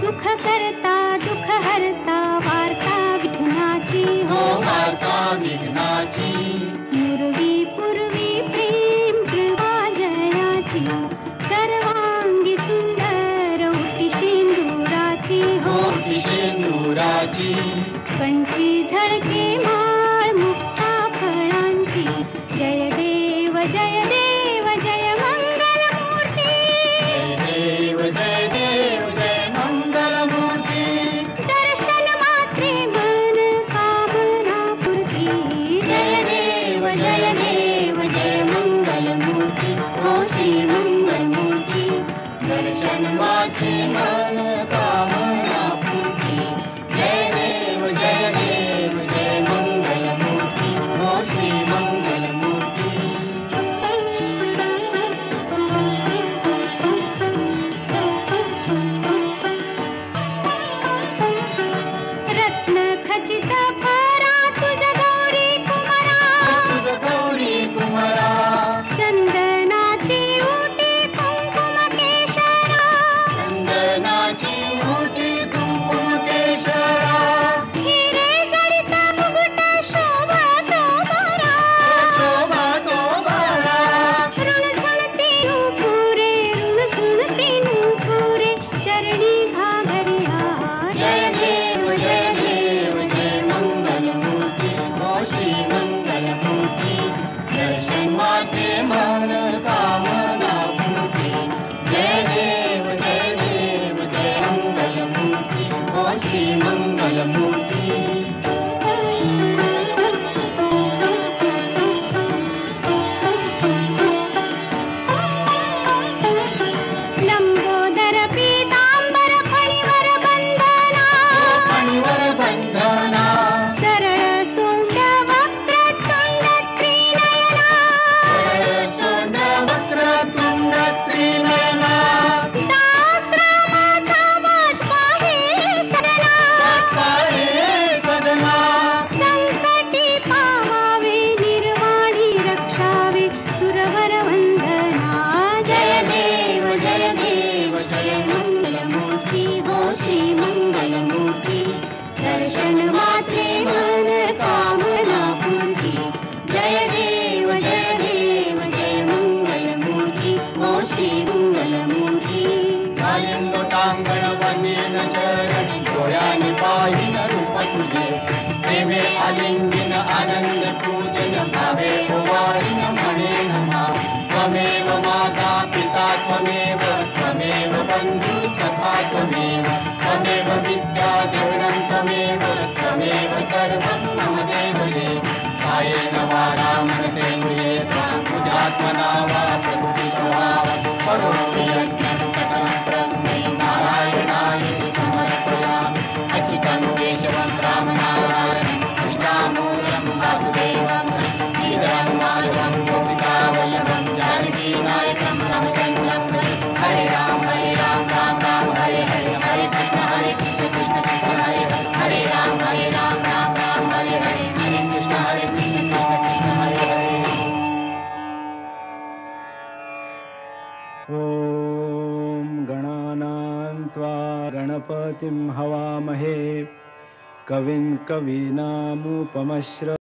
सुख करता दुःख हरता वार्ता विघ्नाची हो वार्ता विघ्नाची पूर्वी पूर्वी प्रेम कृपा जयाची सर्वांगी सुंदर उटी शेंदुराची हो उटी शेंदुराची कंठी झळके माळ मुक्ता फळांची जय देव जय देव जय मंगल मूर्ती जय देव जय मंगल मूर्ती दर्शन मात्रे मन कामना पूर्ती जय देव जय मंगल मूर्ती हो श्री मंगल मूर्ती दर्शन मात्रे मन कामना पूर्ती जय देव जय मंगल मूर्ती हो श्री मंगल मूर्ती रत्न खचित फरा तुझ गौरी कुमारा चंदनाची उटी कुंकुम केशरा चंदनाची उटी कुंकुम केशरा हिरे जडित मुकुट शोभा तो भरा शोभा तो भरा ऋणझुणती नूपुरे चरणी घाघरिया जय देव जय मंगल मूर्ती हो श्री मंगल मूर्ती दर्शन मात्रे मन कामना पूर्ती जय देव जय मंगल मूर्ती हो श्री मंगल मूर्ती लंबोदर पीतांबर फणीवर बंधना फणीवर बंधना सरळ सोंड वक्रतुंड त्रिनयना सरळ सोंड वक्रतुंड त्रिनयना दासरामाचा वाट पाहे सदना संकटी पावावे निर्वाणी रक्षावे सुरवर वंदना जय देव जय मंगल मूर्ती हो श्री मंगल मूर्ती दर्शन मात्रे मन कामना पूर्ती जय देव जय मंगल मूर्ती हो श्री मंगल मूर्ती कालिंद टांगण वनेन चरण डोळ्याने पाहिन रूप तुझे प्रेमे आलिंगन आनंद पूजन भावे ओवाळीन म्हणे नमा त्वमेव माता पिता त्वमेव बंधु सखा त्वमेव विद्या देवनं त्वमेव सर्वं मम देवते कायेन वाचा मनसेन्द्रिये बुद्ध्यात्मना वा प्रकृति स्वभाव करोमि यज्ञं सकलं तस्मै नारायणाय समर्पयामि अच्युतं केशवं रामनारायणं कृष्णामोदरं वासुदेवं श्रीधरं माधवं गोपिकावल्लभं जानकीनायकं रामचन्द्रं हरे राम राम राम हरे हरे हरे कृष्ण कृष्ण हरे हरे राम राम राम हरे हरे हरे कृष्ण कृष्ण हरे हरे ॐ गणानां त्वा गणपतिं हवामहे कविं कवीनामुपमश्र